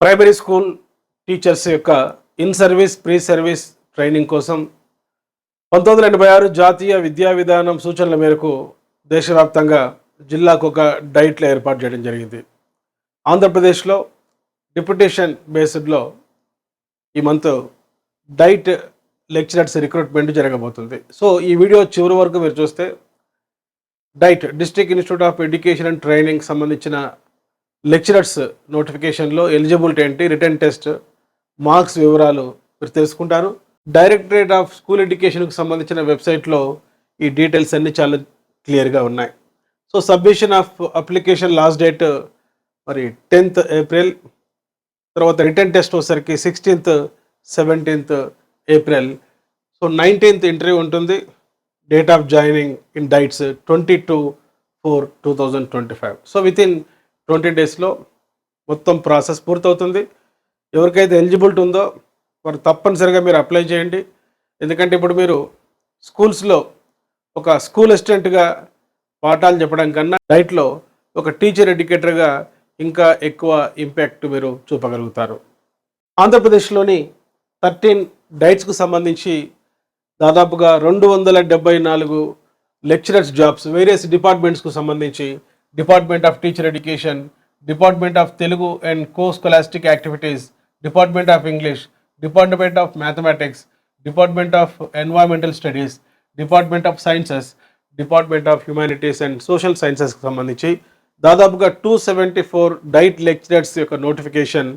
Primary school teachers యొక్క in service, pre service training కోసం 1986 జాతీయ విద్యా విధానం సూచనల మేరకు దేశవ్యాప్తంగా జిల్లాకు ఒక డైట్లు ఏర్పాటు చేయడం జరిగింది. ఆంధ్రప్రదేశ్లో డిప్యుటేషన్ బేస్డ్లో ఈ మంత్ డైట్ లెక్చరర్స్ రిక్రూట్మెంట్ జరగబోతుంది. సో ఈ వీడియో చివరి వరకు మీరు చూస్తే diet district institute of education and training సంబంధించిన లెక్చరర్స్ నోటిఫికేషన్లో ఎలిజిబిలిటీ ఏంటి, రిటర్న్ టెస్ట్, మార్క్స్ వివరాలు మీరు తెలుసుకుంటారు. డైరెక్టరేట్ ఆఫ్ స్కూల్ ఎడ్యుకేషన్కి సంబంధించిన వెబ్సైట్లో ఈ డీటెయిల్స్ అన్నీ చాలా క్లియర్గా ఉన్నాయి. So submission of application last date మరి 10th ఏప్రిల్, తర్వాత రిటర్న్ టెస్ట్ వచ్చేసరికి 16th, 17th April. So 19th interview ఉంటుంది. Date of joining in DIETs 22/4/2025. So within 20 డేస్లో మొత్తం ప్రాసెస్ పూర్తవుతుంది. ఎవరికైతే ఎలిజిబిలిటీ ఉందో వారు తప్పనిసరిగా మీరు అప్లై చేయండి. ఎందుకంటే ఇప్పుడు మీరు స్కూల్స్లో ఒక స్కూల్ అసిస్టెంట్గా పాఠాలు చెప్పడం కన్నా డైట్లో ఒక టీచర్ ఎడ్యుకేటర్గా ఇంకా ఎక్కువ ఇంపాక్ట్ మీరు చూపగలుగుతారు. ఆంధ్రప్రదేశ్లోని 13 డైట్స్కు సంబంధించి దాదాపుగా 274 లెక్చరర్స్ జాబ్స్ వేరియస్ డిపార్ట్మెంట్స్కు సంబంధించి department of teacher education, department of Telugu and co scholastic activities, department of English, department of mathematics, department of environmental studies, department of sciences, department of humanities and social సైన్సెస్కి సంబంధించి దాదాపుగా 274 DIET lecturers యొక్క notification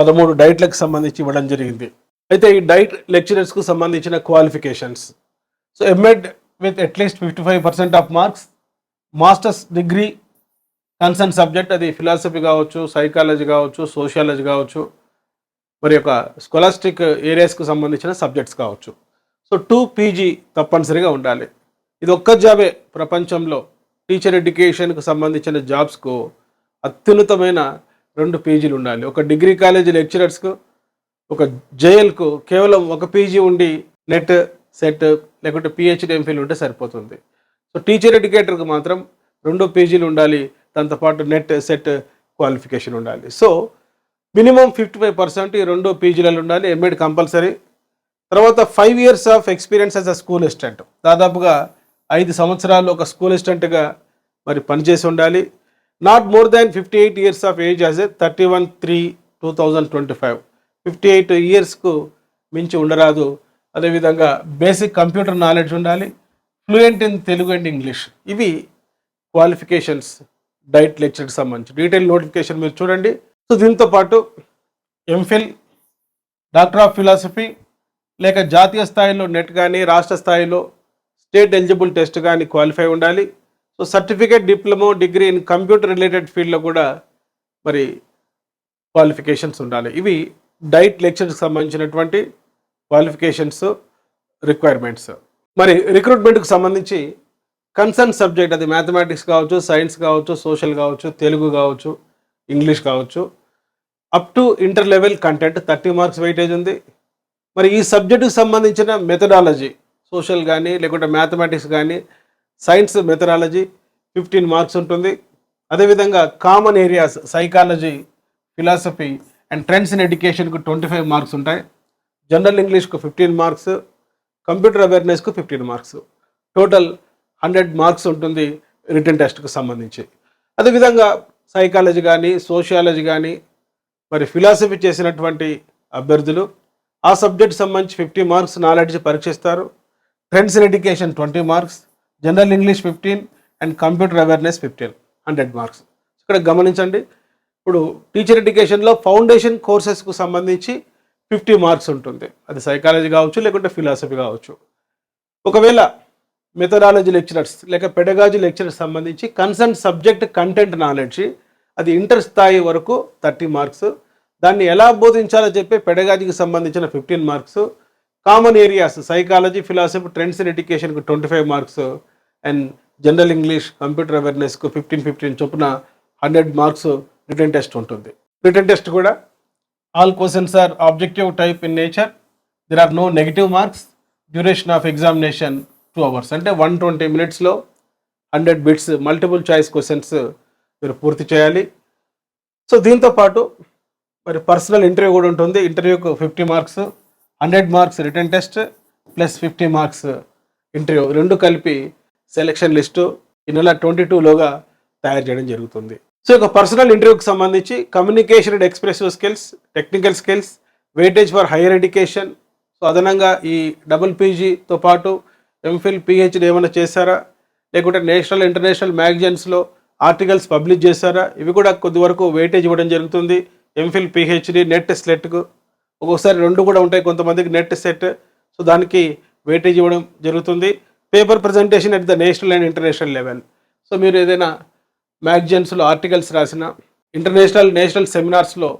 13 డైట్లకు సంబంధించి ఇవ్వడం జరిగింది. అయితే ఈ డైట్ లెక్చరర్స్కు సంబంధించిన qualifications, so M Ed with at least 55% of marks, masters degree concern subject, అది ఫిలాసఫీ కావచ్చు, సైకాలజీ కావచ్చు, సోషియాలజీ కావచ్చు, మరి యొక్క స్కాలాస్టిక్ ఏరియాస్కు సంబంధించిన సబ్జెక్ట్స్ కావచ్చు. సో 2 PG తప్పనిసరిగా ఉండాలి. ఇది ఒక్క జాబే ప్రపంచంలో టీచర్ ఎడ్యుకేషన్కు సంబంధించిన జాబ్స్కు అత్యున్నతమైన 2 PGలు ఉండాలి. ఒక డిగ్రీ కాలేజీ లెక్చరర్స్కు, ఒక జేఎల్కు కేవలం 1 PG ఉండి నెట్, సెట్ లేకుంటే PhD MPhil ఉంటే సరిపోతుంది. సో టీచర్ ఎడ్యుకేటర్కి మాత్రం 2 PGలు ఉండాలి, దాంతోపాటు నెట్, సెట్ క్వాలిఫికేషన్ ఉండాలి. సో మినిమం 55% ఈ 2 PGలలో ఉండాలి. MEd compulsory. తర్వాత 5 years of experience as a school assistant, దాదాపుగా 5 సంవత్సరాలు ఒక స్కూల్ అసిస్టెంట్గా మరి పనిచేసి ఉండాలి. Not more than 58 years of age as a 31/3/2025. 58 yearsకు మించి ఉండరాదు. అదేవిధంగా బేసిక్ కంప్యూటర్ నాలెడ్జ్ ఉండాలి. Fluent in Telugu and English. ఇవి క్వాలిఫికేషన్స్ డైట్ లెక్చర్కి సంబంధించి డీటెయిల్ నోటిఫికేషన్ మీరు చూడండి. సో దీంతో పాటు ఎంఫిల్, డాక్టర్ ఆఫ్ ఫిలాసఫీ లేక జాతీయ స్థాయిలో నెట్ కానీ రాష్ట్ర స్థాయిలో స్టేట్ ఎలిజిబుల్ టెస్ట్ కానీ క్వాలిఫై ఉండాలి. So certificate, diploma, degree in computer related ఫీల్డ్లో కూడా మరి క్వాలిఫికేషన్స్ ఉండాలి. ఇవి డైట్ లెక్చర్కి సంబంధించినటువంటి క్వాలిఫికేషన్స్, రిక్వైర్మెంట్స్. మరి రిక్రూట్మెంట్కి సంబంధించి కన్సర్న్ సబ్జెక్ట్, అది మ్యాథమెటిక్స్ కావచ్చు, సైన్స్ కావచ్చు, సోషల్ కావచ్చు, తెలుగు కావచ్చు, ఇంగ్లీష్ కావచ్చు, up to inter level content 30 marks weightage ఉంది. మరి ఈ సబ్జెక్టుకి సంబంధించిన మెథడాలజీ, సోషల్ కానీ లేకుంటే మ్యాథమెటిక్స్ కానీ సైన్స్ మెథడాలజీ 15 మార్క్స్ ఉంటుంది. అదేవిధంగా common areas psychology, philosophy and trends in ఎడ్యుకేషన్కు 25 మార్క్స్ ఉంటాయి. జనరల్ ఇంగ్లీష్కు 15 మార్క్స్, కంప్యూటర్ అవేర్నెస్కు 15 మార్క్స్, టోటల్ 100 మార్క్స్ ఉంటుంది రిటర్న్ టెస్ట్కు సంబంధించి. అదేవిధంగా సైకాలజీ కానీ, సోషియాలజీ కానీ, మరి ఫిలాసఫీ చేసినటువంటి అభ్యర్థులు ఆ సబ్జెక్ట్ సంబంధించి 50 మార్క్స్ నాలెడ్జ్ పరీక్షిస్తారు. Trends in education 20 marks, general English 15 and computer awareness 15, 100 marks. ఇక్కడ గమనించండి, ఇప్పుడు టీచర్ ఎడ్యుకేషన్లో ఫౌండేషన్ కోర్సెస్కు సంబంధించి 50 మార్క్స్ ఉంటుంది. అది సైకాలజీ కావచ్చు లేకుంటే ఫిలాసఫీ కావచ్చు. ఒకవేళ మెథడాలజీ లెక్చరర్స్ లేక పెడగాజీ లెక్చరర్స్ సంబంధించి కన్సర్న్ సబ్జెక్ట్ కంటెంట్ నాలెడ్జ్, అది ఇంటర్ స్థాయి వరకు 30 మార్క్స్. దాన్ని ఎలా బోధించాలో చెప్పి పెడగాజీకి సంబంధించిన 15 marks. Common areas psychology, philosophy, trends in ఎడ్యుకేషన్కు 25 marks and general English, computer అవేర్నెస్కు 15 చొప్పున 100 మార్క్స్ రిటర్న్ టెస్ట్ ఉంటుంది. రిటర్న్ టెస్ట్ కూడా all questions are objective type in nature. There are no negative marks. Duration of examination 2 hours, అంటే 120 minutesలో 100 bits multiple choice questions మీరు పూర్తి చేయాలి. సో దీంతో పాటు మరి పర్సనల్ ఇంటర్వ్యూ కూడా ఉంటుంది. ఇంటర్వ్యూకు 50 marks, 100 marks written test plus 50 marks interview, రెండు కలిపి సెలక్షన్ లిస్టు ఈ నెల 22లోగా తయారు చేయడం జరుగుతుంది. సో ఒక పర్సనల్ ఇంటర్వ్యూకి సంబంధించి communication and expressive skills, technical skills, weightage for higher education. So అదనంగా ఈ డబుల్ పీజీతో పాటు ఎంఫిల్, పిహెచ్డి ఏమైనా చేశారా, లేకుంటే నేషనల్ ఇంటర్నేషనల్ మ్యాగజైన్స్లో ఆర్టికల్స్ పబ్లిష్ చేశారా, ఇవి కూడా కొద్ది వరకు వెయిటేజ్ ఇవ్వడం జరుగుతుంది. ఎంఫిల్, పిహెచ్డి, నెట్ స్లెట్కు ఒక్కొక్కసారి రెండు కూడా ఉంటాయి, కొంతమందికి నెట్ సెట్. సో దానికి వెయిటేజ్ ఇవ్వడం జరుగుతుంది. Paper presentation at the national and international level. So మీరు ఏదైనా మ్యాగజైన్స్లో ఆర్టికల్స్ రాసిన, నేషనల్ సెమినార్స్లో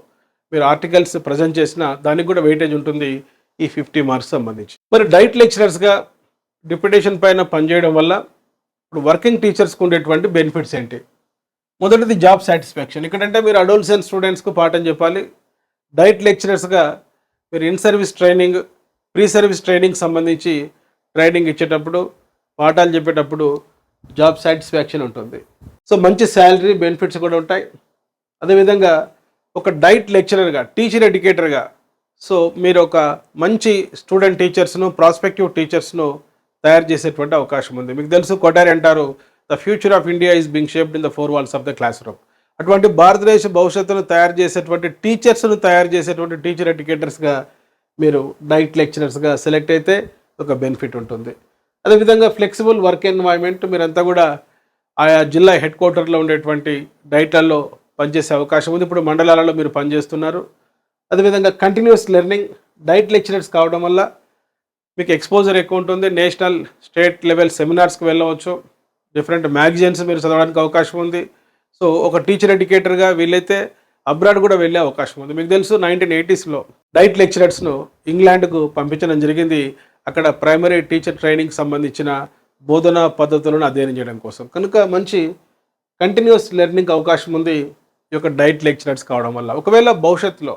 మీరు ఆర్టికల్స్ ప్రజెంట్ చేసిన, దానికి కూడా వెయిటేజ్ ఉంటుంది ఈ 50 మార్క్స్ సంబంధించి. మరి డైట్ లెక్చరర్స్గా డిప్యుటేషన్ పైన పనిచేయడం వల్ల ఇప్పుడు వర్కింగ్ టీచర్స్కి ఉండేటువంటి బెనిఫిట్స్ ఏంటి? మొదటిది జాబ్ సాటిస్ఫాక్షన్. ఇక్కడంటే మీరు అడోల్సెంట్ స్టూడెంట్స్కు పాఠం చెప్పాలి. డైట్ లెక్చరర్స్గా మీరు in service training, pre service training సంబంధించి ట్రైనింగ్ ఇచ్చేటప్పుడు, పాఠాలు చెప్పేటప్పుడు జాబ్ సాటిస్ఫాక్షన్ ఉంటుంది. సో మంచి శాలరీ, బెనిఫిట్స్ కూడా ఉంటాయి. అదేవిధంగా ఒక డైట్ లెక్చరర్గా, టీచర్ ఎడ్యుకేటర్గా, సో మీరు ఒక మంచి స్టూడెంట్ టీచర్స్ను, ప్రాస్పెక్టివ్ టీచర్స్ను తయారు చేసేటువంటి అవకాశం ఉంది. మీకు తెలుసు, కొటారి అంటారు, the future of India is being shaped in the 4 walls of the class room. అటువంటి భారతదేశ భవిష్యత్తును తయారు చేసేటువంటి టీచర్స్ను తయారు చేసేటువంటి టీచర్ ఎడ్యుకేటర్స్గా మీరు డైట్ లెక్చరర్స్గా సెలెక్ట్ అయితే ఒక బెనిఫిట్ ఉంటుంది. అదేవిధంగా ఫ్లెక్సిబుల్ వర్క్ ఎన్వైర్న్మెంట్, మీరంతా కూడా ఆయా జిల్లా హెడ్ క్వార్టర్లో ఉండేటువంటి డైట్లలో పనిచేసే అవకాశం ఉంది. ఇప్పుడు మండలాలలో మీరు పనిచేస్తున్నారు. అదేవిధంగా కంటిన్యూస్ లెర్నింగ్, డైట్ లెక్చరర్స్ కావడం వల్ల మీకు ఎక్స్పోజర్ ఎక్కువ ఉంటుంది. నేషనల్, స్టేట్ లెవెల్ సెమినార్స్కి వెళ్ళవచ్చు. డిఫరెంట్ మ్యాగజైన్స్ మీరు చదవడానికి అవకాశం ఉంది. సో ఒక టీచర్ ఎడ్యుకేటర్గా వీళ్ళైతే అబ్రాడ్ కూడా వెళ్ళే అవకాశం ఉంది. మీకు తెలుసు, 1980sలో డైట్ లెక్చరర్స్ను ఇంగ్లాండ్కు పంపించడం జరిగింది. అక్కడ ప్రైమరీ టీచర్ ట్రైనింగ్ సంబంధించిన బోధనా పద్ధతులను అధ్యయనం చేయడం కోసం. కనుక మంచి కంటిన్యూస్ లెర్నింగ్ అవకాశం ఉంది ఈ యొక్క డైట్ లెక్చరర్స్ కావడం వల్ల. ఒకవేళ భవిష్యత్తులో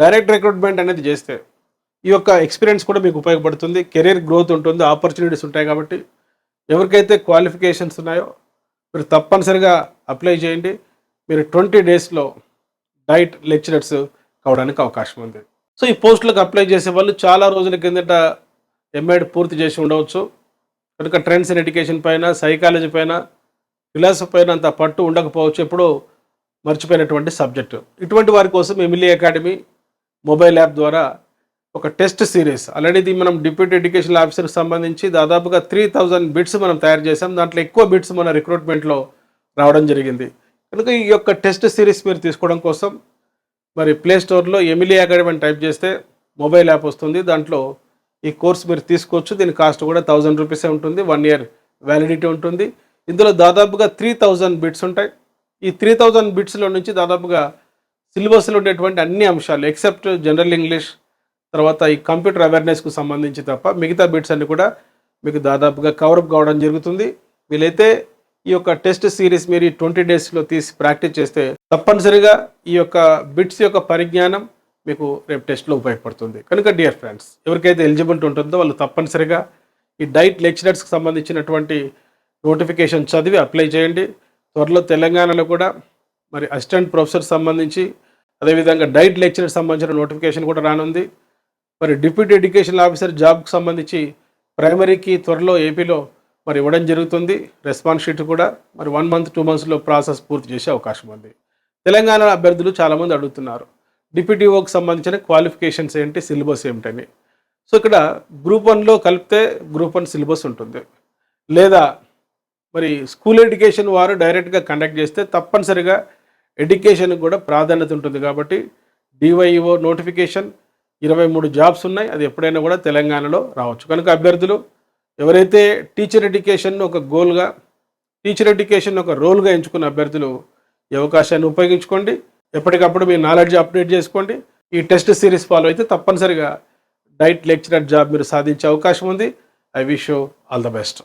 డైరెక్ట్ రిక్రూట్మెంట్ అనేది చేస్తే ఈ యొక్క ఎక్స్పీరియన్స్ కూడా మీకు ఉపయోగపడుతుంది. కెరీర్ గ్రోత్ ఉంటుంది, ఆపర్చునిటీస్ ఉంటాయి. కాబట్టి ఎవరికైతే క్వాలిఫికేషన్స్ ఉన్నాయో మీరు తప్పనిసరిగా అప్లై చేయండి. మీరు 20 daysలో డైట్ లెక్చరర్స్ కావడానికి అవకాశం ఉంది. సో ఈ పోస్టులకు అప్లై చేసే వాళ్ళు చాలా రోజుల కిందట ఎంఎడ్ పూర్తి చేసి ఉండవచ్చు. కనుక ట్రెండ్స్ ఇన్ ఎడ్యుకేషన్ పైన, సైకాలజీ పైన, ఫిలాసఫీ పైన అంత పట్టు ఉండకపోవచ్చు, ఎప్పుడో మర్చిపోయినటువంటి సబ్జెక్టు. ఇటువంటి వారి కోసం ఎమిలీ అకాడమీ మొబైల్ యాప్ ద్వారా ఒక టెస్ట్ సిరీస్, ఆల్రెడీ ఇది మనం డిప్యూటీ ఎడ్యుకేషన్ ఆఫీసర్కి సంబంధించి దాదాపుగా 3000 బిట్స్ మనం తయారు చేసాం. దాంట్లో ఎక్కువ బిట్స్ మన రిక్రూట్మెంట్లో రావడం జరిగింది. కనుక ఈ యొక్క టెస్ట్ సిరీస్ మీరు తీసుకోవడం కోసం మరి ప్లే స్టోర్లో ఎమిలీ అకాడమీ అని టైప్ చేస్తే మొబైల్ యాప్ వస్తుంది. దాంట్లో ఈ కోర్స్ మీరు తీసుకోవచ్చు. దీని కాస్ట్ కూడా 1000 రూపీసే ఉంటుంది. 1 year వ్యాలిడిటీ ఉంటుంది. ఇందులో దాదాపుగా 3000 బిట్స్ ఉంటాయి. ఈ 3000 బిట్స్లో నుంచి దాదాపుగా సిలబస్లో ఉండేటువంటి అన్ని అంశాలు ఎక్సెప్ట్ జనరల్ ఇంగ్లీష్, తర్వాత ఈ కంప్యూటర్ అవేర్నెస్కు సంబంధించి తప్ప మిగతా బిట్స్ అన్ని కూడా మీకు దాదాపుగా కవరప్ కావడం జరుగుతుంది. వీలైతే ఈ యొక్క టెస్ట్ సిరీస్ మీరు ఈ 20 daysలో తీసి ప్రాక్టీస్ చేస్తే తప్పనిసరిగా ఈ యొక్క బిట్స్ యొక్క పరిజ్ఞానం మీకు రేపు టెస్ట్లో ఉపయోగపడుతుంది. కనుక డియర్ ఫ్రెండ్స్, ఎవరికైతే ఎలిజిబిలిటీ ఉంటుందో వాళ్ళు తప్పనిసరిగా ఈ డైట్ లెక్చరర్స్కి సంబంధించినటువంటి నోటిఫికేషన్ చదివి అప్లై చేయండి. త్వరలో తెలంగాణలో కూడా మరి అసిస్టెంట్ ప్రొఫెసర్ సంబంధించి, అదేవిధంగా డైట్ లెక్చరర్ సంబంధించిన నోటిఫికేషన్ కూడా రానుంది. మరి డిప్యూటీ ఎడ్యుకేషన్ ఆఫీసర్ జాబ్కి సంబంధించి ప్రైమరీకి త్వరలో ఏపీలో మరి ఇవ్వడం జరుగుతుంది. రెస్పాన్స్ షీట్ కూడా మరి 1 month 2 monthsలో ప్రాసెస్ పూర్తి చేసే అవకాశం ఉంది. తెలంగాణ అభ్యర్థులు చాలామంది అడుగుతున్నారు డిప్యూటీ ఓకి సంబంధించిన క్వాలిఫికేషన్స్ ఏంటి, సిలబస్ ఏమిటని. సో ఇక్కడ గ్రూప్ 1లో కలిపితే గ్రూప్ 1 సిలబస్ ఉంటుంది. లేదా మరి స్కూల్ ఎడ్యుకేషన్ వారు డైరెక్ట్గా కండక్ట్ చేస్తే తప్పనిసరిగా ఎడ్యుకేషన్కి కూడా ప్రాధాన్యత ఉంటుంది. కాబట్టి డివైఈఓ నోటిఫికేషన్ 23 జాబ్స్ ఉన్నాయి. అది ఎప్పుడైనా కూడా తెలంగాణలో రావచ్చు. కనుక అభ్యర్థులు ఎవరైతే టీచర్ ఎడ్యుకేషన్ ఒక గోల్గా, టీచర్ ఎడ్యుకేషన్ ఒక రోల్గా ఎంచుకున్న అభ్యర్థులు ఈ అవకాశాన్ని ఉపయోగించుకోండి. ఎప్పటికప్పుడు మీ నాలెడ్జ్ అప్డేట్ చేసుకోండి. ఈ టెస్ట్ సిరీస్ ఫాలో అయితే తప్పనిసరిగా డైట్ లెక్చరర్ జాబ్ మీరు సాధించే అవకాశం ఉంది. I wish you all the best.